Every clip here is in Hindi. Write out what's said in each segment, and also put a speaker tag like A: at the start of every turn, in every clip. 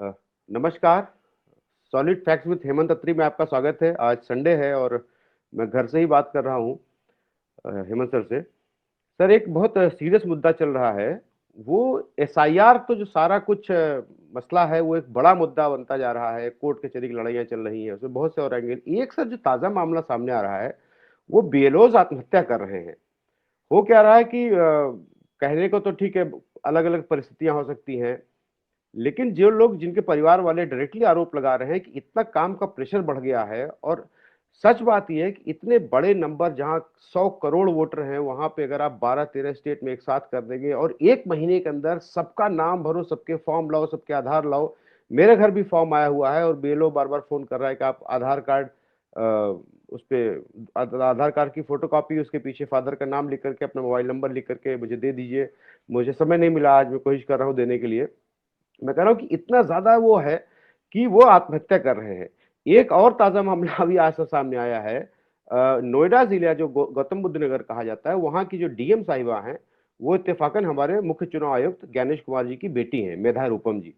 A: अ, नमस्कार। सॉलिड फैक्ट्स विद हेमंत अत्री में आपका स्वागत है। आज संडे है और मैं घर से ही बात कर रहा हूँ हेमंत सर से। सर, एक बहुत सीरियस मुद्दा चल रहा है। वो एसआईआर, तो जो सारा कुछ मसला है वो एक बड़ा मुद्दा बनता जा रहा है। कोर्ट कचहरी की लड़ाइयाँ चल रही हैं, उसमें बहुत से और एंगल। एक सर, जो ताज़ा मामला सामने आ रहा है, वो बीएलओज आत्महत्या कर रहे हैं। हो क्या रहा है कि कहने को तो ठीक है, अलग अलग परिस्थितियां हो सकती हैं, लेकिन जो लोग, जिनके परिवार वाले डायरेक्टली आरोप लगा रहे हैं कि इतना काम का प्रेशर बढ़ गया है। और सच बात यह है कि इतने बड़े नंबर, जहां 100 करोड़ वोटर हैं, वहां पे अगर आप 12-13 स्टेट में एक साथ कर देंगे और एक महीने के अंदर सबका नाम भरो, सबके फॉर्म लाओ, सबके आधार लाओ। मेरे घर भी फॉर्म आया हुआ है और बीएलओ बार बार फोन कर रहा है कि आप आधार कार्ड, उस पे आधार कार्ड की फोटोकॉपी, उसके पीछे फादर का नाम लिख करके, अपना मोबाइल नंबर लिख करके मुझे दे दीजिए। मुझे समय नहीं मिला, आज मैं कोशिश कर रहा हूँ देने के लिए। मैं कह रहा हूं कि इतना ज्यादा वो है कि वो आत्महत्या कर रहे हैं। एक और ताजा मामला अभी आज से सामने आया है। नोएडा जिला, जो गौतम बुद्ध नगर कहा जाता है, वहां की जो डीएम साहिबा हैं, वो इत्तेफाकन हमारे मुख्य चुनाव आयुक्त ज्ञानेश कुमार जी की बेटी हैं, मेधा रूपम जी।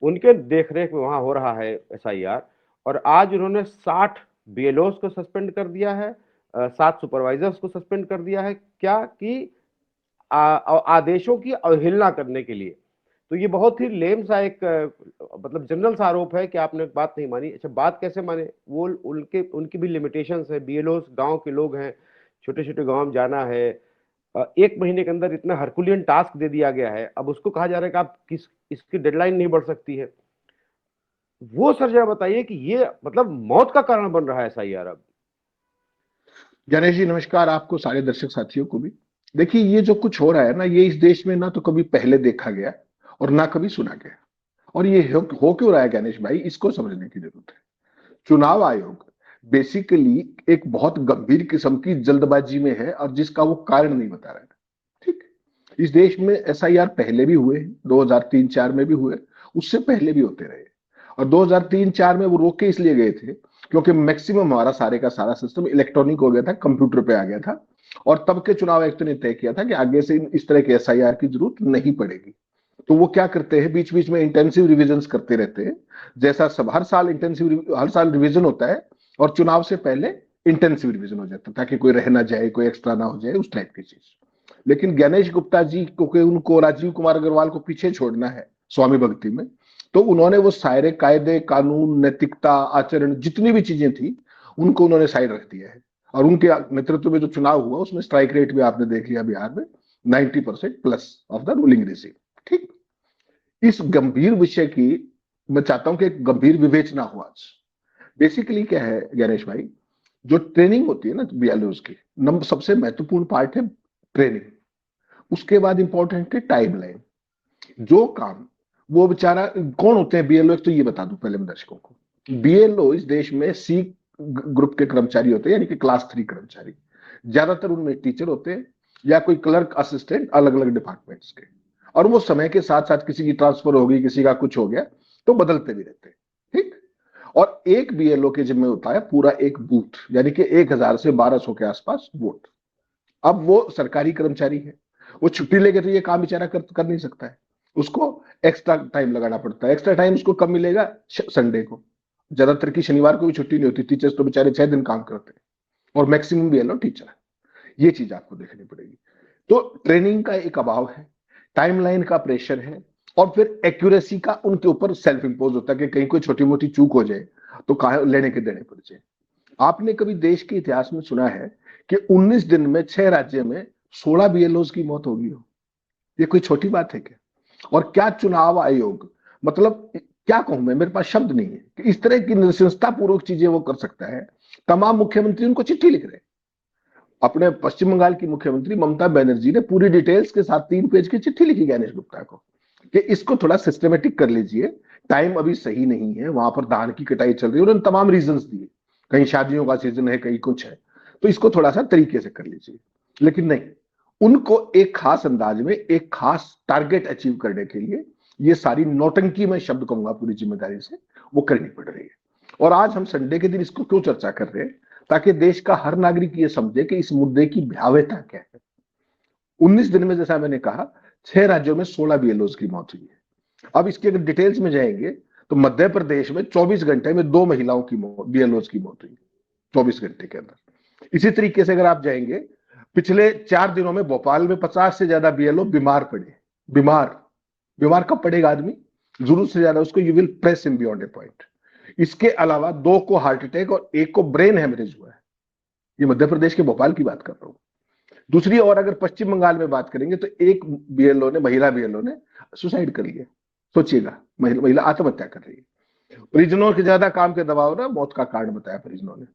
A: उनके देखरेख में वहां हो रहा है एसआईआर। और आज उन्होंने 60 बीएलओस को सस्पेंड कर दिया है, 7 सुपरवाइजर्स को सस्पेंड कर दिया है। क्या कि आदेशों की अवहेलना करने के लिए। तो ये बहुत ही लेम सा एक मतलब जनरल सा आरोप है कि आपने बात नहीं मानी। अच्छा, बात कैसे माने? वो उनके उनकी भी लिमिटेशंस है। बीएलओ गांव के लोग हैं, छोटे छोटे गांव में जाना है। एक महीने के अंदर इतना हरकुलियन टास्क दे दिया गया है, अब उसको कहा जा रहा है कि आप किस, इसकी डेडलाइन नहीं बढ़ सकती है। वो सर जरा बताइए कि ये मतलब मौत का कारण बन रहा है ऐसा यार अब।
B: गणेश जी नमस्कार, आपको सारे दर्शक साथियों को भी। देखिए, ये जो कुछ हो रहा है ना, ये इस देश में ना तो कभी पहले देखा गया और ना कभी सुना गया। और ये हो क्यों रहा है गणेश भाई, इसको समझने की जरूरत है। चुनाव आयोग बेसिकली एक बहुत गंभीर किस्म की जल्दबाजी में है और जिसका वो कारण नहीं बता रहा है। ठीक। इस देश में एसआईआर पहले भी हुए, 2003-4 में भी हुए, उससे पहले भी होते रहे। और 2003-4 में वो रोके इसलिए गए थे क्योंकि मैक्सिमम हमारा सारे का सारा सिस्टम इलेक्ट्रॉनिक हो गया था, कंप्यूटर पे आ गया था। और तब के चुनाव आयुक्त ने तय किया था कि आगे से इस तरह के एसआईआर की जरूरत नहीं पड़ेगी। तो वो क्या करते हैं, बीच बीच में इंटेंसिव रिविजन करते रहते हैं। जैसा सब हर साल रिविजन होता है और चुनाव से पहले इंटेंसिव रिविजन हो जाता है ताकि कोई रह ना जाए, कोई एक्स्ट्रा ना हो जाए, उस टाइप की चीज। लेकिन गणेश गुप्ता जी को के उनको राजीव कुमार अग्रवाल को पीछे छोड़ना है स्वामी भक्ति में। तो उन्होंने वो सारे कायदे कानून नैतिकता आचरण जितनी भी चीजें थी उनको उन्होंने साइड रख दिया है। और उनके नेतृत्व में जो चुनाव हुआ उसमें स्ट्राइक रेट भी आपने देख लिया बिहार में, 90% plus of the ruling regime. ठीक। इस गंभीर विषय की मैं चाहता हूं कि एक गंभीर विवेचना हो आज। बेसिकली क्या है गणेश भाई, जो ट्रेनिंग होती है ना बीएलओ की, नंबर सबसे महत्वपूर्ण पार्ट है ट्रेनिंग। उसके बाद इंपॉर्टेंट है टाइमलाइन। जो काम वो बेचारा, कौन होते हैं बीएलओ, एक तो ये बता दूं पहले मैं दर्शकों को। बीएलओ इस देश में सी ग्रुप के कर्मचारी होते हैं, यानी कि क्लास 3 कर्मचारी। ज्यादातर उनमें टीचर होते हैं या कोई क्लर्क असिस्टेंट, अलग अलग डिपार्टमेंट्स के। और वो समय के साथ साथ किसी की ट्रांसफर होगी, किसी का कुछ हो गया, तो बदलते भी रहते हैं। ठीक। और एक बीएलओ के जिम्मे होता है पूरा एक बूथ, यानी कि 1000 से 1200 के आसपास वोट। अब वो सरकारी कर्मचारी है, वो छुट्टी लेके तो ये काम बेचारा कर नहीं सकता है। उसको एक्स्ट्रा टाइम लगाना पड़ता है। एक्स्ट्रा टाइम उसको कब मिलेगा? संडे को। ज्यादातर की शनिवार को भी छुट्टी नहीं होती, टीचर्स तो बेचारे 6 दिन काम करते हैं। और मैक्सिमम बीएलओ टीचर है। ये चीज आपको देखनी पड़ेगी। तो ट्रेनिंग का एक अभाव है, टाइमलाइन का प्रेशर है, और फिर एक्यूरेसी का उनके ऊपर सेल्फ इंपोज होता है कि कहीं कोई छोटी मोटी चूक हो जाए तो कहा लेने के देने पड़ जाए। आपने कभी देश के इतिहास में सुना है कि 19 दिन में 6 राज्य में 16 बीएलओ की मौत होगी हो? ये कोई छोटी बात है क्या? और क्या चुनाव आयोग, मतलब क्या कहूं मैं, मेरे पास शब्द नहीं है कि इस तरह की नृशंसता पूर्वक चीजें वो कर सकता है। तमाम मुख्यमंत्री उनको चिट्ठी लिख रहे हैं। अपने पश्चिम बंगाल की मुख्यमंत्री ममता बनर्जी ने पूरी डिटेल्स के साथ 3 पेज की चिट्ठी लिखी गणेश गुप्ता को कि इसको थोड़ा सिस्टमेटिक कर लीजिए, टाइम अभी सही नहीं है, वहां पर धान की कटाई चल रही है, उन्होंने तमाम रीजंस दिए, कहीं शादियों का सीजन है, कहीं कुछ है, तो इसको थोड़ा सा तरीके से कर लीजिए। लेकिन नहीं, उनको एक खास अंदाज में एक खास टारगेट अचीव करने के लिए ये सारी नौटंकी, मैं शब्द कहूंगा पूरी जिम्मेदारी से, वो करनी पड़ रही है। और आज हम संडे के दिन इसको क्यों चर्चा कर रहे हैं? ताकि देश का हर नागरिक ये समझे कि इस मुद्दे की भयावहता क्या है। 19 दिन में, जैसा मैंने कहा, 6 राज्यों में 16 बीएलओ की मौत हुई है। अब इसके अगर डिटेल्स में जाएंगे तो मध्य प्रदेश में 24 घंटे में 2 महिलाओं की मौत, बीएलओज की मौत हुई 24 घंटे के अंदर। इसी तरीके से अगर आप जाएंगे, पिछले 4 दिनों में भोपाल में 50 से ज्यादा बीएलओ बीमार पड़े। बीमार बीमार कब पड़ेगा आदमी? जरूरत से ज्यादा उसको, you will press him beyond A point. इसके अलावा 2 को हार्ट अटैक और 1 को ब्रेन हेमरेज हुआ है। ये मध्य प्रदेश के भोपाल की बात कर रहा हूं। दूसरी ओर अगर पश्चिम बंगाल में बात करेंगे तो एक बीएलओ ने, महिला बीएलओ ने सुसाइड कर लिया। सोचिएगा, महिला आत्महत्या कर रही है। परिजनों के ज्यादा काम के दबाव ना मौत का कारण बताया परिजनों ने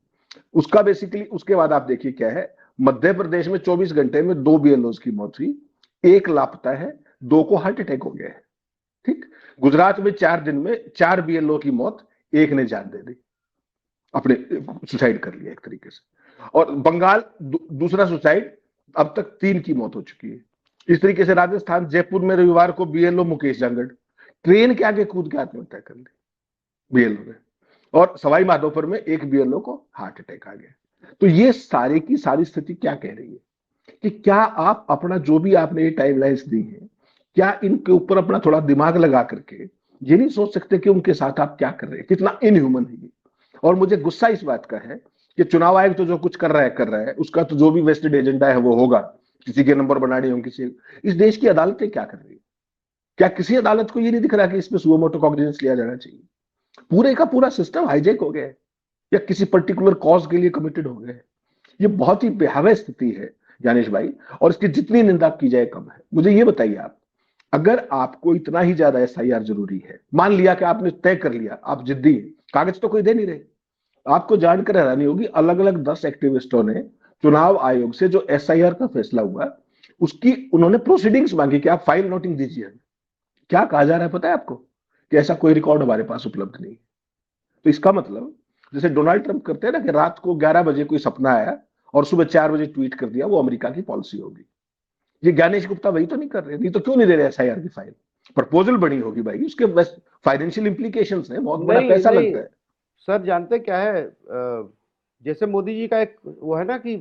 B: उसका। बेसिकली उसके बाद आप देखिए क्या है, मध्य प्रदेश में 24 घंटे में 2 बीएलओ की मौत हुई, 1 लापता है, 2 को हार्ट अटैक हो गया है। ठीक। गुजरात में 4 दिन में 4 बीएलओ की मौत, 1 ने जान दे दी, अपने सुसाइड कर लिया एक तरीके से। और बंगाल दूसरा सुसाइड, अब तक 3 की मौत हो चुकी है। इस तरीके से राजस्थान, जयपुर में रविवार को बीएलओ मुकेश जांगड़ ट्रेन के आगे कूद के आत्महत्या कर ली बीएलओ ने। और सवाई माधोपुर में एक बीएलओ को हार्ट अटैक आ गया। तो ये सारी की सारी स्थिति क्या कह रही है कि क्या आप अपना जो भी आपने ये टाइमलाइंस दी है, क्या इनके ऊपर अपना थोड़ा दिमाग लगा करके ये नहीं सोच सकते कि उनके साथ आप क्या कर रहे हैं? कितना इनह्यूमन है ये। और मुझे गुस्सा इस बात का है कि चुनाव आयोग तो जो कुछ कर रहा है उसका तो जो भी वेस्टेड एजेंडा है वो होगा, किसी के नंबर बनाने होंगे किसी। इस देश की अदालतें क्या कर रही है? क्या किसी अदालत को ये नहीं दिख रहा कि इसमें सुओ मोटो कॉग्निजेंस लिया जाना चाहिए? पूरे का पूरा सिस्टम हाईजेक हो गया है या किसी पर्टिकुलर कॉज के लिए कमिटेड हो गए हैं। ये बहुत ही बेहद स्थिति है ज्ञानेश भाई, और इसकी जितनी निंदा की जाए कम है। मुझे ये बताइए, आप अगर आपको इतना ही ज्यादा एसआईआर जरूरी है, मान लिया कि आपने तय कर लिया, आप जिद्दी हैं, कागज तो कोई दे नहीं रहे, आपको जानकर हैरानी होगी अलग अलग 10 एक्टिविस्टों ने चुनाव आयोग से जो एसआईआर का फैसला हुआ उसकी उन्होंने प्रोसीडिंग्स मांगी कि आप फाइल नोटिंग दीजिए। क्या कहा जा रहा है पता है आपको? कि ऐसा कोई रिकॉर्ड हमारे पास उपलब्ध नहीं। तो इसका मतलब, जैसे डोनाल्ड ट्रंप करते हैं ना कि रात को 11 बजे कोई सपना आया और सुबह 4 बजे ट्वीट कर दिया, वो अमेरिका की पॉलिसी होगी। ये ज्ञानेश गुप्ता वही तो नहीं कर रहे, नहीं तो क्यों नहीं दे रहे एसआईआर की फाइल? प्रपोजल बनी होगी भाई, उसके बस फाइनेंशियल इंप्लीकेशंस है, बहुत बड़ा
A: नहीं
B: पैसा
A: नहीं
B: लगता है।
A: सर, जानते क्या है, जैसे मोदी जी का एक वो है ना कि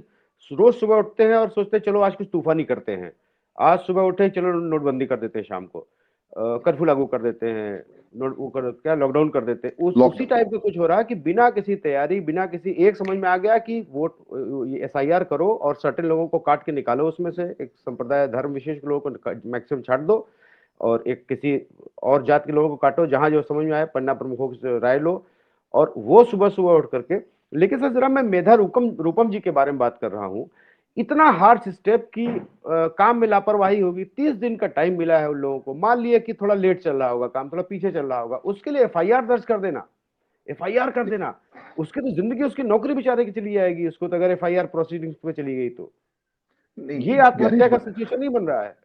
A: रोज सुबह उठते हैं और सोचते हैं चलो आज कुछ तूफानी करते हैं। आज सुबह उठे, चलो नोटबंदी कर देते हैं, शाम को कर्फ्यू लागू कर देते हैं, नोट वो कर क्या लॉकडाउन कर देते हैं। उसी
B: लॉकडाउन।
A: टाइप का कुछ हो रहा है कि बिना किसी तैयारी, बिना किसी, एक समझ में आ गया कि वोट एसआईआर करो और सर्टेन लोगों को काट के निकालो, उसमें से एक संप्रदाय धर्म विशेष के लोगों को मैक्सिमम छाट दो और एक किसी और जात के लोगों को काटो, जहां जो समझ में आए पन्ना प्रमुखों से राय लो और वो सुबह सुबह उठ करके। लेकिन सर जरा मैं मेधा रूपम जी के बारे में बात कर रहा हूँ। इतना हार्श स्टेप की काम में लापरवाही होगी। 30 दिन का टाइम मिला है उन लोगों को, मान लिया कि थोड़ा लेट चल रहा होगा काम, थोड़ा पीछे चल रहा होगा, उसके लिए एफआईआर दर्ज कर देना, एफआईआर कर देना। उसकी तो जिंदगी, उसकी नौकरी बेचारे की चली जाएगी उसको, तो अगर एफआईआर प्रोसीडिंग्स पे चली गई तो
B: नहीं
A: ये आत्महत्या का सिचुएशन नहीं बन रहा है।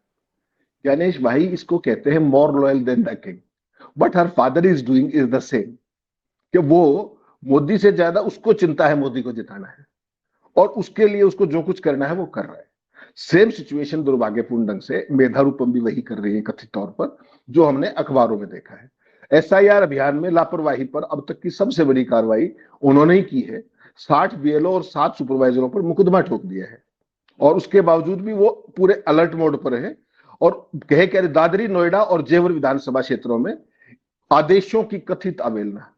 B: गणेश भाई, इसको कहते हैं more loyal than the king, but her father is doing is the same. कि वो मोदी से ज्यादा उसको चिंता है मोदी को जिताना है, और उसके लिए उसको जो कुछ करना है वो कर रहा है। सेम सिचुएशन दुर्भाग्यपूर्ण ढंग से मेधा रूपम भी वही कर रही है कथित तौर पर, जो हमने अखबारों में देखा है। एसआईआर अभियान में लापरवाही पर अब तक की सबसे बड़ी कार्रवाई उन्होंने ही की है। 60 बीएलओ और 7 सुपरवाइजरों पर मुकदमा ठोक दिया है, और उसके बावजूद भी वो पूरे अलर्ट मोड पर है। और कह रहे दादरी, नोएडा और जेवर विधानसभा क्षेत्रों में आदेशों की कथित अवहेलना।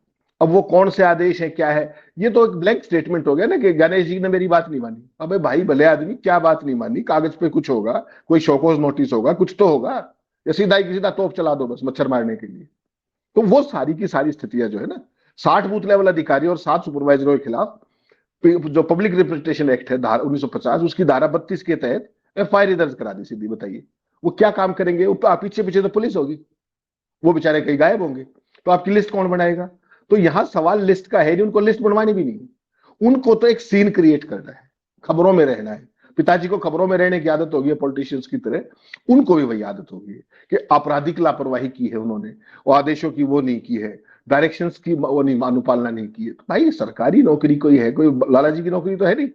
B: अब वो कौन से आदेश है, क्या है, ये तो एक ब्लैंक स्टेटमेंट हो गया ना कि गणेश जी ने मेरी बात नहीं मानी। अबे भाई भले आदमी, क्या बात नहीं मानी? कागज पे कुछ होगा, कोई शोकॉज नोटिस होगा, कुछ तो होगा, या सीधा ही सीधा तोप चला दो बस मच्छर मारने के लिए। तो वो सारी की सारी स्थितियां जो है ना, 60 बूथ लेवल अधिकारी और 7 सुपरवाइजरों के खिलाफ जो पब्लिक रिप्रेजेंटेशन एक्ट है धारा 1950, उसकी धारा 32 के तहत एफआईआर दर्ज करा दी। सीधी बताइए वो क्या काम करेंगे? पीछे पीछे तो पुलिस होगी, वो बेचारे कहीं गायब होंगे, तो आपकी लिस्ट कौन बनाएगा? तो यहां सवाल लिस्ट का है नहीं, उनको लिस्ट बनवानी भी नहीं। उनको तो एक सीन क्रिएट करना है, खबरों में रहना है। पिताजी को खबरों में रहने की आदत होगी पॉलिटिशियंस की तरह, उनको भी वही आदत होगी कि आपराधिक लापरवाही की है उन्होंने, और आदेशों की वो नहीं की है, डायरेक्शंस की वो नहीं अनुपालना नहीं की है। तो भाई सरकारी नौकरी कोई है, कोई लाला जी की नौकरी तो है नहीं।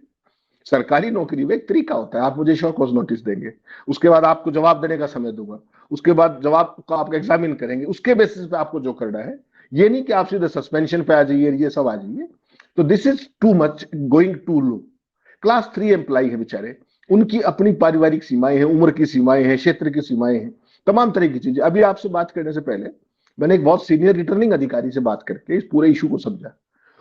B: सरकारी नौकरी में एक तरीका होता है, आप मुझे शो कॉज नोटिस देंगे, उसके बाद आपको जवाब देने का समय दूंगा, उसके बाद जवाब को आप एग्जामिन करेंगे, उसके बेसिस पे आपको जो करना है। ये नहीं कि आप सीधे सस्पेंशन पे आ जाइए, ये सब आ जाइए। तो this is too much, going to low. Class 3 employ है बेचारे, उनकी अपनी पारिवारिक सीमाएं हैं, उम्र की सीमाएं हैं, क्षेत्र की सीमाएं हैं, तमाम तरह की चीजें। अभी आपसे बात करने से पहले मैंने एक बहुत सीनियर रिटर्निंग अधिकारी से बात करके इस पूरे इशू को समझा।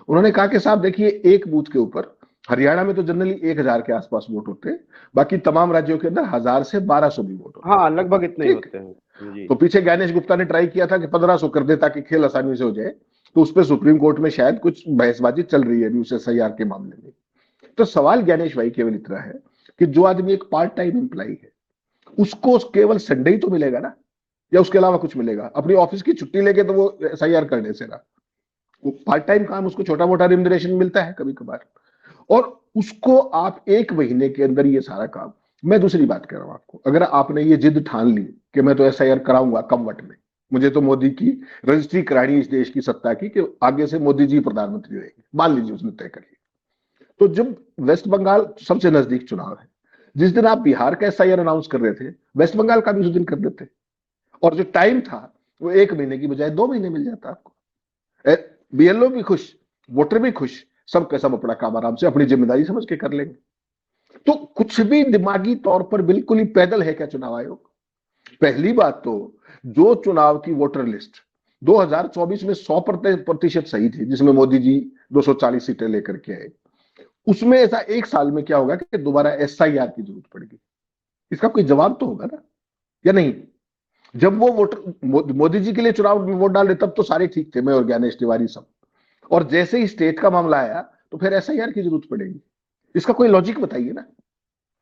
B: उन्होंने कहा कि साहब देखिए, एक बूथ के ऊपर हरियाणा में तो जनरली 1,000 के आसपास वोट होते हैं, बाकी तमाम राज्यों के अंदर 1,000 से 1,200 भी वोट होते हैं।
A: हाँ, लगभग इतने ही
B: ठीक।
A: होते हैं जी।
B: तो पीछे ज्ञानेश गुप्ता ने ट्राई किया था कि 1,500 कर दे ताकि खेल आसानी से हो जाए, तो उस पर सुप्रीम कोर्ट में शायद कुछ बहसबाजी चल रही है अभी उस SIR के मामले में। तो सवाल ज्ञानेश भाई केवल इतना है कि जो आदमी एक पार्ट टाइम एम्प्लॉय है, उसको केवल संडे ही तो मिलेगा ना, या उसके अलावा कुछ मिलेगा? अपनी ऑफिस की छुट्टी लेके तो वो SIR करने से रहा। वो पार्ट टाइम काम, उसको छोटा मोटा रिम्यूनरेशन मिलता है कभी कभार, और उसको आप 1 महीने के अंदर ये सारा काम। मैं दूसरी बात कह रहा हूं आपको, अगर आपने ये जिद ठान ली कि मैं तो SIR कराऊंगा कमवट में, मुझे तो मोदी की रजिस्ट्री करानी इस देश की सत्ता की कि आगे से मोदी जी प्रधानमंत्री रहेंगे, मान लीजिए उसने तय कर लिया, तो जब वेस्ट बंगाल सबसे नजदीक चुनाव है, जिस दिन आप बिहार का SIR अनाउंस कर रहे थे, वेस्ट बंगाल का भी उस दिन कर देते, और जो टाइम था वो 1 महीने की बजाय 2 महीने मिल जाता आपको। BLO भी खुश, वोटर भी खुश, सब का सब अपना काम आराम से अपनी जिम्मेदारी समझ के कर लेंगे। तो कुछ भी दिमागी तौर पर बिल्कुल ही पैदल है क्या चुनाव आयोग? पहली बात तो, जो चुनाव की वोटर लिस्ट 2024 में 100% सही थी, जिसमें मोदी जी 240 सीटें लेकर के आए, उसमें ऐसा 1 साल में क्या होगा कि दोबारा SIR की जरूरत पड़ेगी? इसका कोई जवाब तो होगा ना, या नहीं? जब वो वोटर मोदी जी के लिए चुनाव में वोट डाल रहे तब तो सारे ठीक थे, मैं और ज्ञानेश तिवारी सब, और जैसे ही स्टेट का मामला आया तो फिर SIR की जरूरत पड़ेगी। इसका कोई लॉजिक बताइए ना,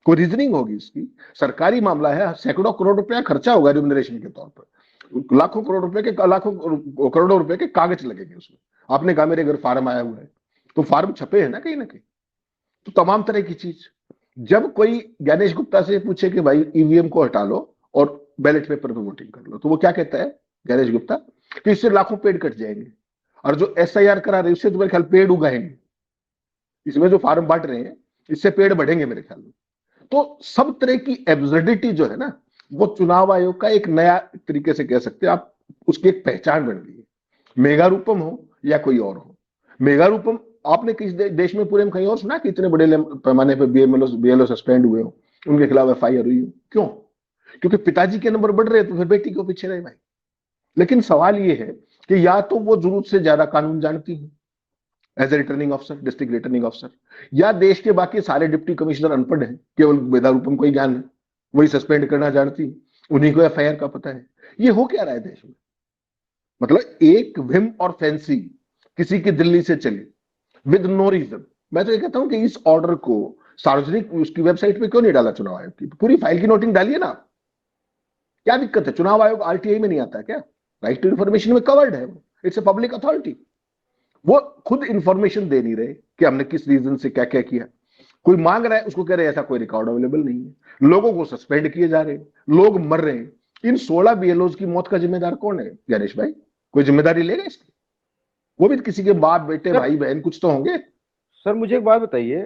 B: कोई रीजनिंग होगी इसकी। सरकारी मामला है, सैकड़ों करोड़ रुपया खर्चा होगा रिम्यूनरेशन के तौर पर, लाखों करोड़ रुपए के, लाखों करोड़ों रुपए के कागज लगेंगे उसमें। आपने कहा मेरे घर फार्म आया हुआ है, तो फार्म छपे हैं ना कहीं ना कहीं, तो तमाम तरह की चीज। जब कोई ज्ञानेश गुप्ता से पूछे कि भाई EVM को हटा लो और बैलेट पेपर पे वोटिंग कर लो, तो वो क्या कहता है ज्ञानेश गुप्ता, कि इससे लाखों पेड़ कट जाएंगे, और जो SIR करा रहे उससे तो मेरे ख्याल पेड़ उगाएंगे, इसमें जो फार्म बांट रहे हैं इससे पेड़ बढ़ेंगे मेरे ख्याल में। तो सब तरह की एब्सर्डिटी जो है ना, वो चुनाव आयोग का एक नया तरीके से कह सकते हैं आप, उसकी एक पहचान बन गई है। मेगा रूपम हो या कोई और हो, मेगा रूपम आपने किस देश में पूरे में कहीं और सुना कि इतने बड़े पैमाने पर BLO सस्पेंड हुए हो, उनके खिलाफ FIR हुई हो? क्यों? क्योंकि पिताजी के नंबर बढ़ रहे हैं तो फिर बेटी क्यों पीछे रहे भाई? लेकिन सवाल ये है कि या तो वो जरूरत से ज्यादा कानून जानती है as a returning officer, district returning officer, या देश के बाकी सारे डिप्टी कमिश्नर अनपढ़ हैं, केवल वेदारूपम को ही ज्ञान है, वही सस्पेंड करना जानती है, उन्हीं को FIR का पता है। ये हो क्या रहा है देश में? मतलब एक विम और फैंसी किसी की दिल्ली से चली विद नो रीजन। मैं तो ये कहता हूं कि इस ऑर्डर को सार्वजनिक उसकी वेबसाइट पे क्यों नहीं डाला चुनाव आयोग की? पूरी फाइल की नोटिंग डालिए ना। क्या दिक्कत है? चुनाव आयोग RTI में नहीं आता क्या? राइट टू इन्फॉर्मेशन में कवर्ड है, इट्स ए पब्लिक अथॉरिटी। वो खुद इंफॉर्मेशन दे नहीं रहे कि हमने किस रीजन से क्या क्या किया। कोई मांग रहा है, उसको कह रहे हैं ऐसा कोई रिकॉर्ड अवेलेबल नहीं है। लोगों को सस्पेंड किए जा रहे हैं, लोग मर रहे हैं। इन 16 BLOs की मौत का जिम्मेदार कौन है ज्ञानेश भाई? कोई जिम्मेदारी लेगा इसकी? वो भी किसी के बाप बेटे
A: सर
B: भाई बहन कुछ तो होंगे।
A: सर मुझे एक बात बताइए,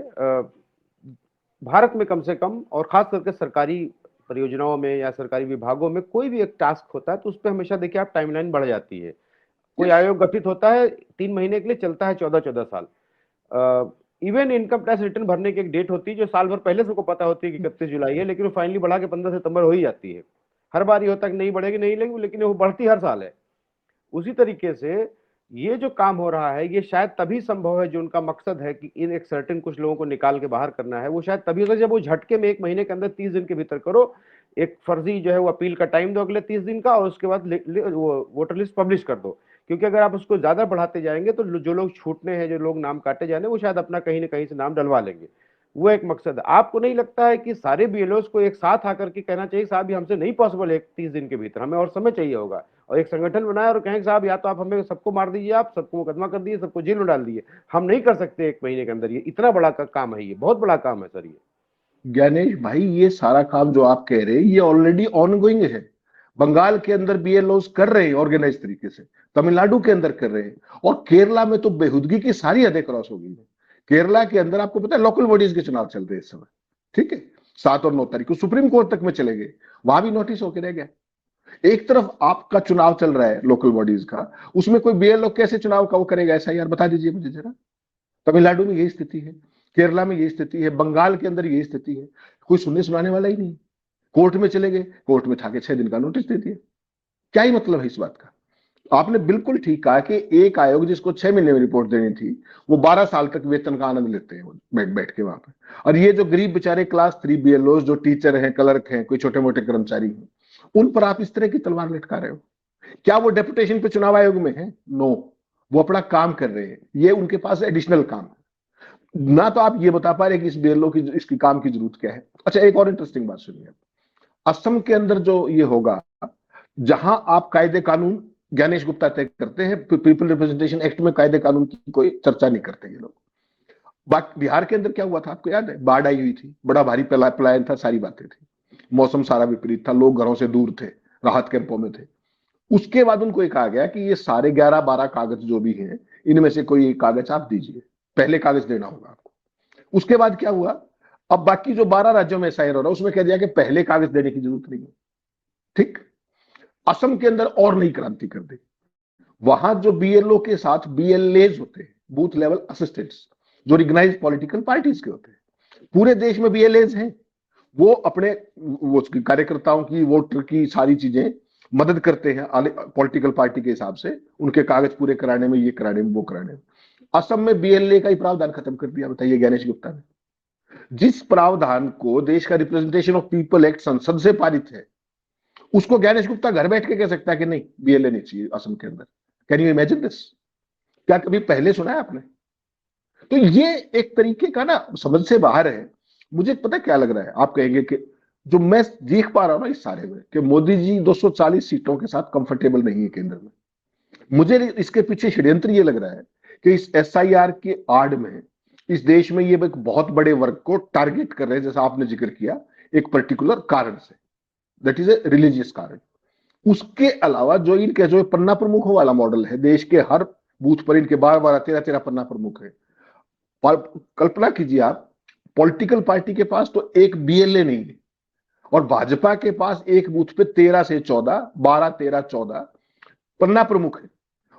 A: भारत में कम से कम और खास करके सरकारी परियोजनाओं में या सरकारी विभागों में कोई भी एक टास्क होता है तो उस पर हमेशा देखिए आप टाइमलाइन बढ़ जाती है। कोई
B: यस।
A: आयोग गठित होता है 3 महीने के लिए, चलता है 14-14 साल। इवन इनकम टैक्स रिटर्न भरने की एक डेट होती है जो साल भर पहले सबको पता होती है कि 31 जुलाई है, लेकिन वो फाइनली बढ़ा के 15 सितंबर हो ही जाती है। हर बार ये होता है कि नहीं बढ़ेगी नहीं लेंगे, लेकिन वो बढ़ती हर साल है। उसी तरीके से ये जो काम हो रहा है ये शायद तभी संभव है, जो उनका मकसद है कि इन एक सर्टेन कुछ लोगों को निकाल के बाहर करना है, वो शायद तभी होगा जब वो झटके में 1 महीने के अंदर 30 दिन के भीतर करो। एक फर्जी जो है वो अपील का टाइम दो अगले 30 दिन का, और उसके बाद वो वोटर लिस्ट पब्लिश कर दो। क्योंकि अगर आप उसको ज्यादा बढ़ाते जाएंगे तो जो लोग छूटने हैं, जो लोग नाम काटे जाने, वो शायद अपना कहीं ना कहीं से नाम डलवा लेंगे। वो एक मकसद है। आपको नहीं लगता है कि सारे BLOs को एक साथ आकर के कहना चाहिए साहब ये हमसे नहीं पॉसिबल है 30 दिन के भीतर, हमें और समय चाहिए होगा, और एक संगठन बनाए और कहें साहब या तो आप हमें सबको मार दीजिए, आप सबको मुकदमा कर दीजिए, सबको जेल में डाल दीजिए, हम नहीं कर सकते 1 महीने के अंदर। ये इतना बड़ा काम है, ये बहुत बड़ा काम है सर ये।
B: ज्ञानेश भाई, ये सारा काम जो आप कह रहे हैं ये ऑलरेडी ऑनगोइंग है। बंगाल के अंदर BLOs कर रहे हैं ऑर्गेनाइज तरीके से, तमिलनाडु के अंदर कर रहे हैं, और केरला में तो बेहुदगी की सारी हदें क्रॉस हो गई है। केरला के अंदर आपको पता है लोकल बॉडीज के चुनाव चल रहे हैं इस समय, ठीक है, 7 और 9 तारीख को सुप्रीम कोर्ट तक में चले गए, वहां भी नोटिस होकर रह गया। एक तरफ आपका चुनाव चल रहा है लोकल बॉडीज का, उसमें कोई BLO कैसे चुनाव का वो करेगा SIR? बता दीजिए मुझे जरा। तमिलनाडु में यही स्थिति है, केरला में यही स्थिति है, बंगाल के अंदर यही स्थिति है। कोई सुनने सुनाने वाला ही नहीं। कोर्ट में चले गए, कोर्ट में ठाके 6 दिन का नोटिस दे दिया। क्या ही मतलब है इस बात का? आपने बिल्कुल ठीक कहा कि एक आयोग जिसको 6 महीने में रिपोर्ट देनी थी, वो 12 साल तक वेतन का आनंद लेते हैं, वो बैठ बैठ के वहां पे। और ये जो गरीब बेचारे क्लास 3 BLO जो टीचर हैं, क्लर्क हैं, कोई छोटे मोटे कर्मचारी हैं, उन पर आप इस तरह की तलवार लटका रहे हो। क्या वो डेपुटेशन पे चुनाव आयोग में है? नो। वो अपना काम कर रहे हैं, ये उनके पास एडिशनल काम है। ना तो आप ये बता पा रहे कि इस BLO की इसकी काम की जरूरत क्या है। अच्छा, एक और इंटरेस्टिंग बात सुनिए। असम के अंदर जो ये होगा, जहां आप कायदे कानून ज्ञानेश गुप्ता तय करते हैं, पीपल रिप्रेजेंटेशन एक्ट में कायदे कानून की कोई चर्चा नहीं करते ये लोग। बिहार के अंदर क्या हुआ था आपको याद है? बाढ़ आई हुई थी, बड़ा भारी पलायन था, सारी बातें थी, मौसम सारा विपरीत था, लोग घरों से दूर थे, राहत कैंपों में थे। उसके बाद उनको ये कहा गया कि ये सारे 11-12 कागज जो भी हैं, इनमें से कोई एक कागज आप दीजिए, पहले कागज देना होगा आपको। उसके बाद क्या हुआ? अब बाकी जो 12 राज्यों में SIR हो रहा है, उसमें कह दिया कि पहले कागज देने की जरूरत नहीं है। ठीक। असम के अंदर और नई क्रांति कर दी। वहां जो BLO के साथ BLAs होते हैं, बूथ लेवल असिस्टेंट्स, जो रिकग्नाइज पॉलिटिकल पार्टीज के होते हैं, पूरे देश में BLAs हैं। वो अपने वो कार्यकर्ताओं की, वोटर की सारी चीजें मदद करते हैं पॉलिटिकल पार्टी के हिसाब से, उनके कागज पूरे कराने में, ये कराने में, वो कराने में। असम में BLA का ही प्रावधान खत्म कर दिया, बताइए ज्ञानेश गुप्ता ने। जिस प्रावधान को देश का रिप्रेजेंटेशन ऑफ पीपल एक्ट संसद से पारित है, उसको ज्ञानेश गुप्ता घर बैठ के कह सकता है कि नहीं, BLA नहीं चाहिए असम के अंदर। Can you imagine this? क्या कभी पहले सुना है आपने? तो ये एक तरीके का ना समझ से बाहर है। मुझे पता क्या लग रहा है, आप कहेंगे कि जो मैं देख पा रहा हूं ना इस सारे में, कि मोदी जी 240 सीटों के साथ कंफर्टेबल नहीं है केंद्र में। मुझे इसके पीछे षड्यंत्र ये लग रहा है कि इस SIR के आड़ में इस देश में ये एक बहुत बड़े वर्ग को टारगेट कर रहे हैं, जैसा आपने जिक्र किया, एक पर्टिकुलर कारण से, दैट इज ए रिलीजियस कारण। उसके अलावा जो इनके जो पन्ना प्रमुखों वाला मॉडल है, देश के हर बूथ पर इनके 12-12 13-13 पन्ना प्रमुख है। कल्पना कीजिए आप, पॉलिटिकल पार्टी के पास तो एक BLA नहीं है, और भाजपा के पास एक बूथ पे 13 से 14, 12-13-14 पन्ना प्रमुख है,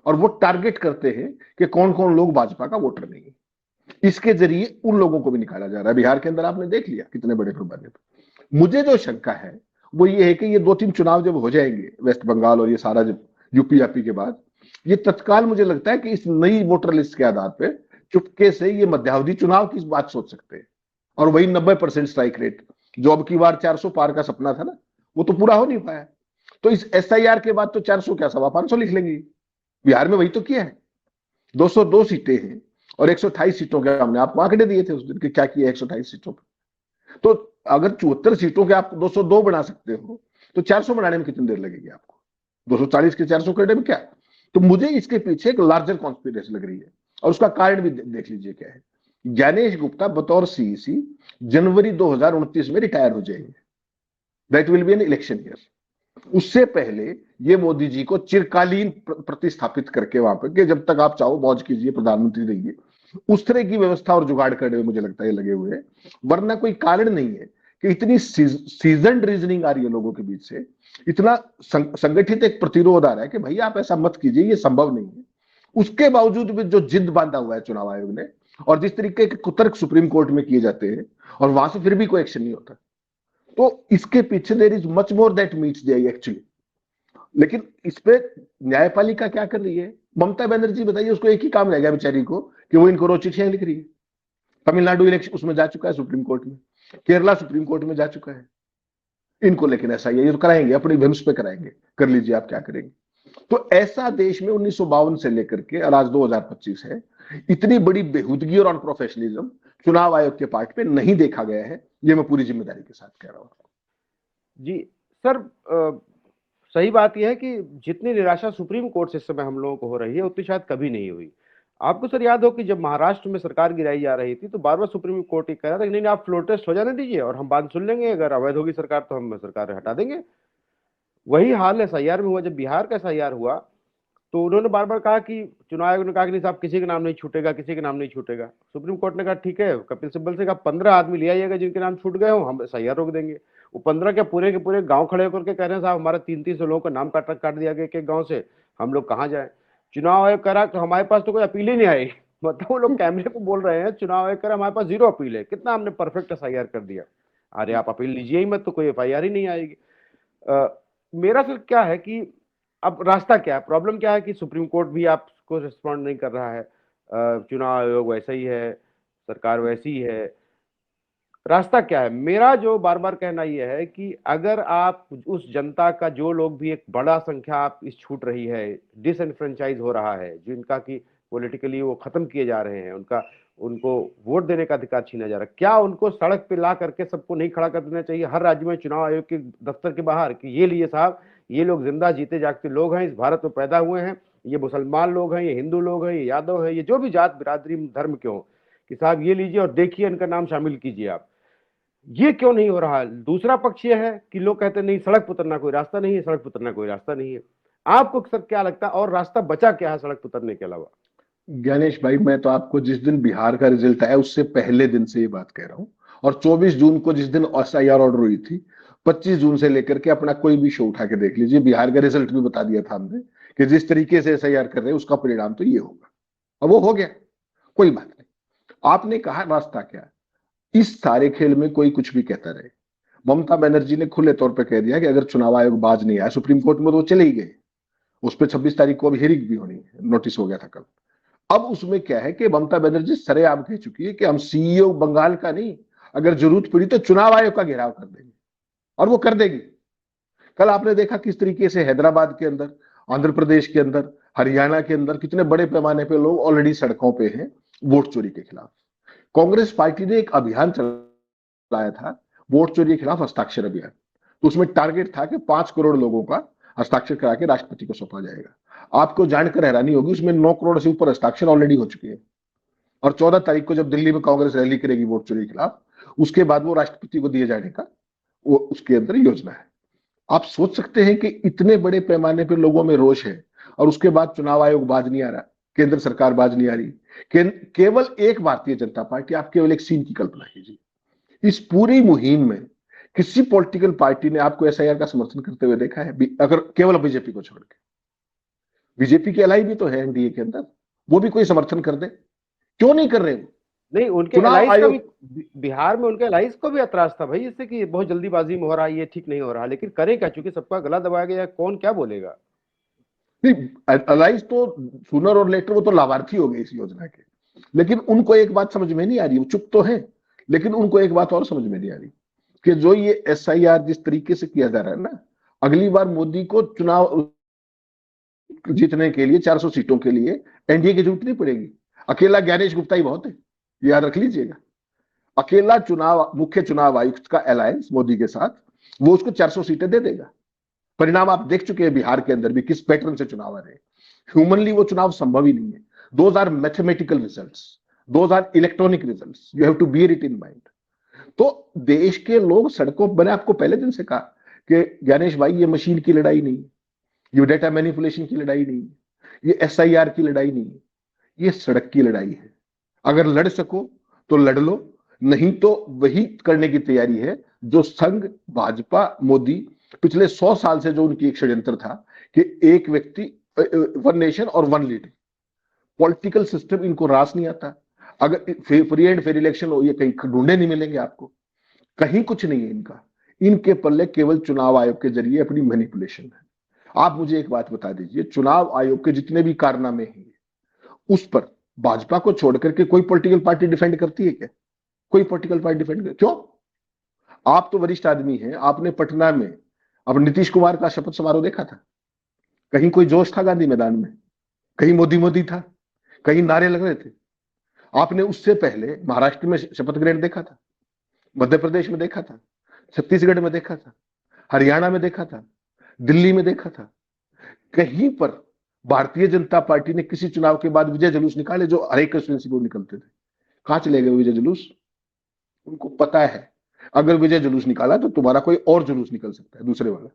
B: और वो टारगेट करते हैं कि कौन कौन लोग भाजपा का वोटर नहीं है। इसके जरिए उन लोगों को भी निकाला जा रहा है। बिहार के अंदर आपने देख लिया कितने बड़े पैमाने पर। मुझे जो शंका है वो ये है कि ये 2-3 चुनाव जब हो जाएंगे, वेस्ट बंगाल और ये सारा जब UP API के बाद, ये तत्काल मुझे लगता है कि इस नई वोटर लिस्ट के आधार पर चुपके से ये मध्यावधि चुनाव की बात सोच सकते हैं। और वही 90% स्ट्राइक रेट, जो अब की बार 400 पार का सपना था ना, वो तो पूरा हो नहीं पाया। तो इस SIR के बाद तो 400 क्या, 550 लिख लेंगे। बिहार में वही तो किया है। 202 सीटें हैं, और 128 सीटों के हमने आपको आंकड़े दिए थे उस दिन के, क्या किया 128 सीटों पर। तो अगर 74 सीटों के आप 202 बना सकते हो, तो 400 बनाने में कितनी देर लगेगी आपको? 240 के 400 करने में क्या? तो मुझे इसके पीछे एक लार्जर कॉन्स्पिरेसी लग रही है, और उसका कारण भी देख लीजिए क्या है। ज्ञानेश गुप्ता बतौर CEC जनवरी 2029 में रिटायर हो जाएंगे। That will be an election year. उससे पहले ये मोदी जी को चिरकालीन प्रतिस्थापित करके वहां पर, कि जब तक आप चाहो मौज कीजिए, प्रधानमंत्री रहिए, उस तरह की व्यवस्था और जुगाड़ करने में मुझे लगता है लगे हुए हैं। वरना कोई कारण नहीं है कि इतनी सीजनड रीजनिंग आ रही है लोगों के बीच से, इतना संगठित एक प्रतिरोध आ रहा है कि भैया आप ऐसा मत कीजिए, ये संभव नहीं है। उसके बावजूद भी जो जिद बांधा हुआ है चुनाव आयोग ने, और जिस तरीके के कुतर्क सुप्रीम कोर्ट में किए जाते हैं, और वहां से फिर भी कोई एक्शन नहीं होता, तो इसके पीछे there is much more that meets the eye actually. लेकिन इस पे न्यायपालिका क्या कर रही है? ममता बनर्जी, बताइए, उसको एक ही काम रह गया बेचारी को, कि वो इनको रोज चिट्ठियां लिख रही है। तमिलनाडु इलेक्शन उसमें जा चुका है सुप्रीम कोर्ट में, केरला सुप्रीम कोर्ट में जा चुका है। इनको लेकिन ऐसा ही है, ये तो कराएंगे, अपनी विम्स पे कराएंगे, कर लीजिए आप क्या करेंगे। तो ऐसा देश में 1952 से लेकर के और आज 2025 है, इतनी बड़ी बेहूदगी और अनप्रोफेशनलिज्म चुनाव आयोग के पार्ट पे नहीं देखा गया है। ये मैं पूरी जिम्मेदारी के साथ कह रहा हूं।
A: जी सर, सही बात यह है कि जितनी निराशा सुप्रीम कोर्ट से इस समय हम लोगों को हो रही है, उतनी शायद कभी नहीं हुई। आपको सर याद हो कि जब महाराष्ट्र में सरकार गिराई जा रही थी, तो बार बार सुप्रीम कोर्ट ये कह रहा था कि नहीं नहीं, आप फ्लोर टेस्ट हो जाने दीजिए और हम बात सुन लेंगे, अगर अवैध होगी सरकार तो हम सरकार हटा देंगे। वही हाल SIR में हुआ। जब बिहार का SIR हुआ, तो उन्होंने बार बार कहा कि चुनाव आयोग ने कहा कि नहीं साहब, किसी का नाम नहीं छूटेगा, किसी का नाम नहीं छूटेगा। सुप्रीम कोर्ट ने कहा ठीक है, कपिल सिब्बल से कहा 15 आदमी ले आइएगा जिनके नाम छूट गए हो, हम SIR रोक देंगे। वो 15 के पूरे गांव खड़े होकर के कह रहे हैं साहब, हमारे 300 लोगों का नाम काट दिया गया एक गांव से, हम लोग कहाँ जाए। चुनाव आयोग करा तो हमारे पास तो कोई अपील ही नहीं आई। मतलब वो लोग कैमरे को बोल रहे हैं, चुनाव आयोग करा हमारे पास 0 अपील है, कितना हमने परफेक्ट SIR कर दिया। अरे आप अपील लीजिए ही मत, तो कोई FIR ही नहीं आएगी। मेरा फिर क्या है कि अब रास्ता क्या है, प्रॉब्लम क्या है कि सुप्रीम कोर्ट भी आपको रिस्पॉन्ड नहीं कर रहा है, चुनाव आयोग वैसा ही है, सरकार वैसी ही है। रास्ता क्या है? मेरा जो बार बार कहना यह है कि अगर आप उस जनता का, जो लोग भी एक बड़ा संख्या आप इस छूट रही है, डिसएनफ्रेंचाइज हो रहा है, जिनका कि पॉलिटिकली वो खत्म किए जा रहे हैं, उनका उनको वोट देने का अधिकार छीना जा रहा है, क्या उनको सड़क पे ला करके सबको नहीं खड़ा कर देना चाहिए हर राज्य में चुनाव आयोग के दफ्तर के बाहर कि ये लिए साहब, ये लोग जिंदा जीते जागते लोग हैं, इस भारत में पैदा हुए हैं, ये मुसलमान लोग हैं, ये हिंदू लोग हैं, ये यादव है, ये जो भी जात बिरादरी धर्म के हो, कि साहब ये लीजिए और देखिए इनका नाम शामिल कीजिए आप। ये क्यों नहीं हो रहा? दूसरा पक्ष ये है कि लोग कहते नहीं, सड़क पर उतरना कोई रास्ता नहीं है, सड़क पर उतरना कोई रास्ता नहीं है। आपको सर क्या लगता है, और रास्ता बचा क्या है सड़क पर उतरने के अलावा?
B: ज्ञानेश भाई, मैं तो आपको जिस दिन बिहार का रिजल्ट आया उससे पहले दिन से ये बात कह रहा हूं, और 24 जून को जिस दिन एसआईआर ऑर्डर हुई थी, 25 जून से लेकर के अपना कोई भी शो उठा के देख लीजिए, बिहार का रिजल्ट भी बता दिया था हमने कि जिस तरीके से एसआईआर कर रहे हैं उसका परिणाम तो ये होगा। अब वो हो गया, कोई बात नहीं। आपने कहा रास्ता क्या, इस सारे खेल में कोई कुछ भी कहता रहे। ममता बनर्जी ने खुले तौर पर कह दिया कि अगर चुनाव आयोग बाज नहीं आया सुप्रीम कोर्ट में तो वो चले ही गए। उस पर 26 तारीख को अब हियरिंग भी होनी है, नोटिस हो गया था कल। अब उसमें क्या है कि ममता बनर्जी सरेआम कह चुकी है कि हम सीईओ बंगाल का नहीं, अगर जरूरत पड़ी तो चुनाव आयोग का घेराव कर देंगे, और वो कर देगी। कल आपने देखा किस तरीके से हैदराबाद के अंदर, आंध्र प्रदेश के अंदर, हरियाणा के अंदर कितने बड़े पैमाने पे लोग ऑलरेडी सड़कों पे हैं वोट चोरी के खिलाफ। कांग्रेस पार्टी ने एक अभियान चलाया था वोट चोरी के खिलाफ, हस्ताक्षर अभियान। तो उसमें टारगेट था कि 5 करोड़ लोगों का हस्ताक्षर करा के राष्ट्रपति को सौंपा जाएगा। आपको जानकर हैरानी होगी, उसमें 9 करोड़ से ऊपर हस्ताक्षर ऑलरेडी हो चुके हैं। और 14 तारीख को जब दिल्ली में कांग्रेस रैली करेगी वोट चोरी के खिलाफ, उसके बाद वो राष्ट्रपति को दिए जाने का वो उसके अंदर योजना है। आप सोच सकते हैं कि इतने बड़े पैमाने पर लोगों में रोष है, और उसके बाद चुनाव आयोग बाज नहीं आ रहा, केंद्र सरकार बाज नहीं आ रही। केवल एक भारतीय जनता पार्टी, आप केवल एक सीन की कल्पना कीजिए, इस पूरी मुहिम में किसी पॉलिटिकल पार्टी ने आपको एसआईआर का समर्थन करते हुए देखा है? अगर केवल बीजेपी को छोड़ के, बीजेपी की अलाई भी तो है एनडीए के अंदर, वो भी कोई समर्थन कर दे, क्यों नहीं कर रहे वो?
A: नहीं, उनके
B: चुनाव
A: एलाइज का भी,
B: आयोग,
A: बिहार में उनके एलाइज को भी एतराज था भाई इससे कि बहुत जल्दीबाजी में हो रहा है, ये ठीक नहीं हो रहा, लेकिन करें क्या, चूंकि सबका गला दबाया गया, कौन क्या बोलेगा?
B: नहीं अलाइज तो सूनर और लेटर वो तो लाभार्थी हो गए इस योजना के, लेकिन उनको एक बात समझ में नहीं आ रही, वो चुप तो है, लेकिन उनको एक बात और समझ में नहीं आ रही कि जो ये एसआईआर जिस तरीके से किया जा रहा है ना, अगली बार मोदी को चुनाव जीतने के लिए 400 सीटों के लिए एनडीए की जरूरत नहीं पड़ेगी। अकेला ज्ञानेश गुप्ता ही बहुत है, याद रख लीजिएगा। अकेला चुनाव, मुख्य चुनाव आयुक्त का अलायंस मोदी के साथ, वो उसको 400 सीटें दे देगा। परिणाम आप देख चुके हैं बिहार के अंदर भी किस पैटर्न से चुनाव आ रहे हैं। ह्यूमनली वो चुनाव संभव ही नहीं है। Those are mathematical results, those are electronic results, you have to bear it in mind. तो देश के लोग सड़कों, मैंने आपको पहले दिन से कहा कि ज्ञानेश भाई ये मशीन की लड़ाई नहीं है, ये डेटा मैनिपुलेशन की लड़ाई नहीं है, ये एसआईआर की लड़ाई नहीं है, ये सड़क की लड़ाई है। अगर लड़ सको तो लड़ लो, नहीं तो वही करने की तैयारी है जो संघ, भाजपा, मोदी पिछले 100 साल से जो उनकी एक षड्यंत्र था कि एक व्यक्ति, वन नेशन और वन लीडर। पॉलिटिकल सिस्टम इनको रास नहीं आता। अगर फ्री एंड फेयर इलेक्शन हो, ये कहीं ढूंढे नहीं मिलेंगे आपको, कहीं कुछ नहीं है इनका। इनके पल्ले केवल चुनाव आयोग के जरिए अपनी मैनिपुलेशन है। आप मुझे एक बात बता दीजिए, चुनाव आयोग के जितने भी कारनामे हैं उस पर भाजपा को छोड़ करके कोई पॉलिटिकल पार्टी डिफेंड करती है क्या? कोई पॉलिटिकल पार्टी डिफेंड कर, क्यों? आप तो वरिष्ठ आदमी हैं, आपने पटना में अब नीतीश कुमार का शपथ समारोह देखा था? कहीं कोई जोश था गांधी मैदान में? कहीं मोदी मोदी था? कहीं नारे लग रहे थे? आपने उससे पहले महाराष्ट्र में शपथ ग्रहण देखा था, मध्य प्रदेश में देखा था, छत्तीसगढ़ में देखा था, हरियाणा में देखा था, दिल्ली में देखा था? कहीं पर भारतीय जनता पार्टी ने किसी चुनाव के बाद विजय जुलूस निकाले जो हर एक कंस्टिट्यूंसी को निकलते थे? कहां चले गए विजय जुलूस? उनको पता है अगर विजय जुलूस निकाला तो तुम्हारा कोई और जुलूस निकल सकता है, दूसरे वाला।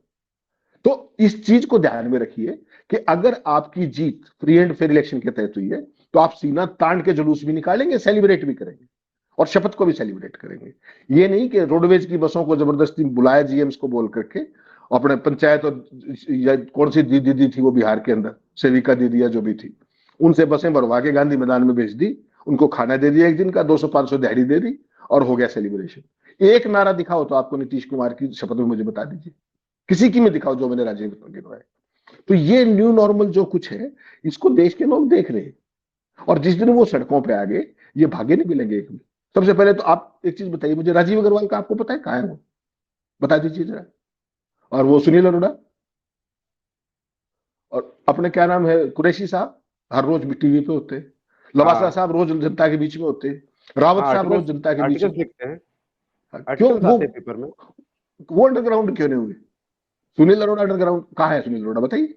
B: तो इस चीज को ध्यान में रखिए कि अगर आपकी जीत फ्री एंड फेयर इलेक्शन के तहत हुई है तो आप सीना तान के जुलूस भी निकालेंगे, सेलिब्रेट भी करेंगे, और शपथ को भी सेलिब्रेट करेंगे। ये नहीं कि रोडवेज की बसों को जबरदस्ती बुलाया जीएम्स को बोल करके, अपने पंचायत और या कौन सी दीदी थी वो बिहार के अंदर, सेविका दीदी या जो भी थी, उनसे बसें भरवा के गांधी मैदान में भेज दी, उनको खाना दे दिया एक दिन का, 200-500 दिहाड़ी दे दी, और हो गया सेलिब्रेशन। एक नारा दिखाओ तो आपको नीतीश कुमार की शपथ में मुझे बता दीजिए, किसी की में दिखाओ जो मैंने राजेंद्र गिनवाए। तो ये न्यू नॉर्मल जो कुछ है, इसको देश के लोग देख रहे हैं, और जिस दिन वो सड़कों पे आ गए, ये भागे नहीं मिलेंगे एक भी। सबसे पहले तो आप एक चीज बताइए मुझे, राजीव अग्रवाल का आपको पता है कहाँ है वो? बता दीजिए जरा। और वो सुनील अरोड़ा, और अपने क्या नाम है कुरैशी साहब, हर रोज टीवी पे होते हैं। लवासा
A: हाँ
B: साहब रोज जनता के बीच में होते हैं। रावत
A: हाँ,
B: साहब रोज
A: आर्टिकल्स
B: जनता के बीच में।
A: आर्टिकल्स लिखते हैं,
B: क्यों
A: आर्टिकल्स आते हैं पेपर में।
B: वो अंडरग्राउंड क्यों नहीं हुए? सुनील अरोड़ा अंडरग्राउंड कहाँ है? सुनील अरोड़ा बताइए।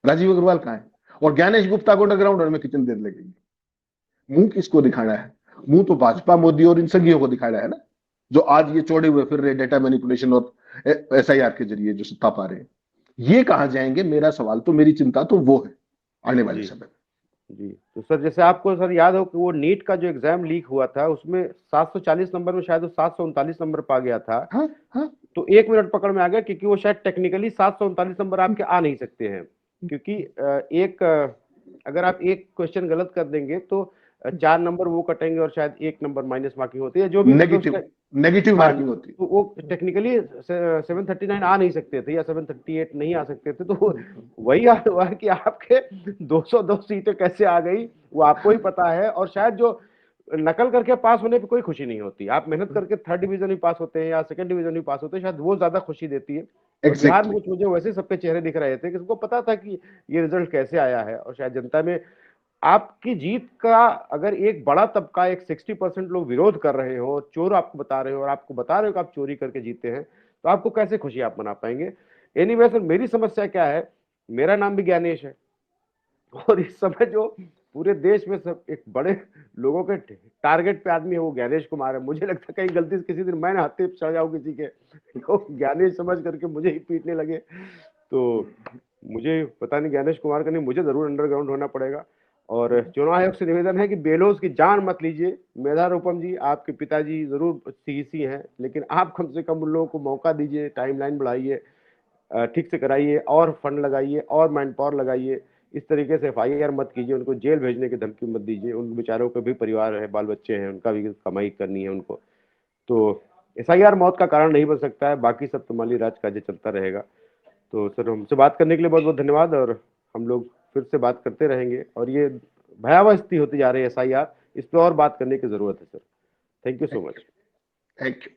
B: राजीव अग्रवाल कहाँ है? और ज्ञानेश गुप्ता को अंडरग्राउंड होने में कितनी देर लगेगी? मुंह किसको दिखाना है? मुंह तो भाजपा, मोदी और इन संघियों को दिखाना है ना, जो आज ये चौड़े हुए फिर रहे डेटा मैनिपुलेशन और एसआईआर के जरिए जो सत्ता पा रहे हैं। ये कहां जाएंगे? मेरा सवाल तो, मेरी चिंता तो वो है आने वाले
A: जी
B: समय में।
A: जी। तो सर, जैसे आपको सर याद हो कि वो नीट का जो एग्जाम लीक हुआ था, उसमें 740 नंबर में शायद वो 739 नंबर पा गया था।
B: हाँ हाँ।
A: तो 1 मिनट पकड़ में आ गया, क्योंकि वो शायद टेक्निकली 739 नंबर आपके आ नहीं सकते हैं, क्योंकि अगर आप एक क्वेश्चन गलत कर देंगे तो 4 नंबर वो कटेंगे और शायद 1 नंबर माइनस मार्किंग होती है, जो भी मतलब
B: नेगेटिव
A: उसका।
B: नेगेटिव
A: हाँ,
B: मार्किंग होती
A: तो वो टेक्निकली 739 आ नहीं सकते थे या 738 नहीं आ सकते थे। तो वही हाल हुआ है कि आपके 202 सीटें कैसे आ गई वो आपको ही पता है। और शायद जो नकल करके पास होने पे कोई खुशी नहीं होती, आप मेहनत करके थर्ड डिवीजन भी पास होते हैं या सेकंड डिवीजन भी पास होते हैं, शायद वो ज्यादा खुशी देती है। और बिहार में
B: एग्जैक्टली।
A: कुछ मुझे वैसे सबके चेहरे दिख रहे थे कि सबको पता था कि ये रिजल्ट कैसे आया है। और शायद जनता में आपकी जीत का अगर एक बड़ा तबका, एक 60% लोग विरोध कर रहे हो, चोर आपको बता रहे हो और आपको बता रहे हो कि आप चोरी करके जीते हैं, तो आपको कैसे खुशी आप मना पाएंगे? एनीवे सर, मेरी समस्या क्या है, मेरा नाम भी ज्ञानेश है, और इस समय जो पूरे देश में सब एक बड़े लोगों के टारगेट पे आदमी है वो ज्ञानेश कुमार है। मुझे लगता है कहीं गलती से किसी दिन मैं ना हत्थे चढ़ जाऊं किसी के, लोग ज्ञानेश समझ करके मुझे ही पीटने लगे, तो मुझे पता नहीं, ज्ञानेश कुमार का नहीं, मुझे जरूर अंडरग्राउंड होना पड़ेगा। और चुनाव आयोग से निवेदन है कि बेलोज की जान मत लीजिए। मेधारूपम जी, आपके पिताजी जरूर सीईसी हैं, लेकिन आप कम से कम उन लोगों को मौका दीजिए, टाइमलाइन बढ़ाइए, ठीक से कराइए, और फंड लगाइए और मैन पावर लगाइए। इस तरीके से एफआईआर मत कीजिए, उनको जेल भेजने की धमकी मत दीजिए। उन बेचारों के भी परिवार है, बाल बच्चे हैं, उनका भी कमाई करनी है उनको। तो एसआईआर मौत का कारण नहीं बन सकता है, बाकी सब तो माली राज काज चलता रहेगा। तो सर, हमसे बात करने के लिए बहुत बहुत धन्यवाद, और हम लोग फिर से बात करते रहेंगे। और ये भयावह स्थिति होती जा रही है एसआईआर, इस पर और बात करने की जरूरत है sir. Thank you so much.
B: Thank you.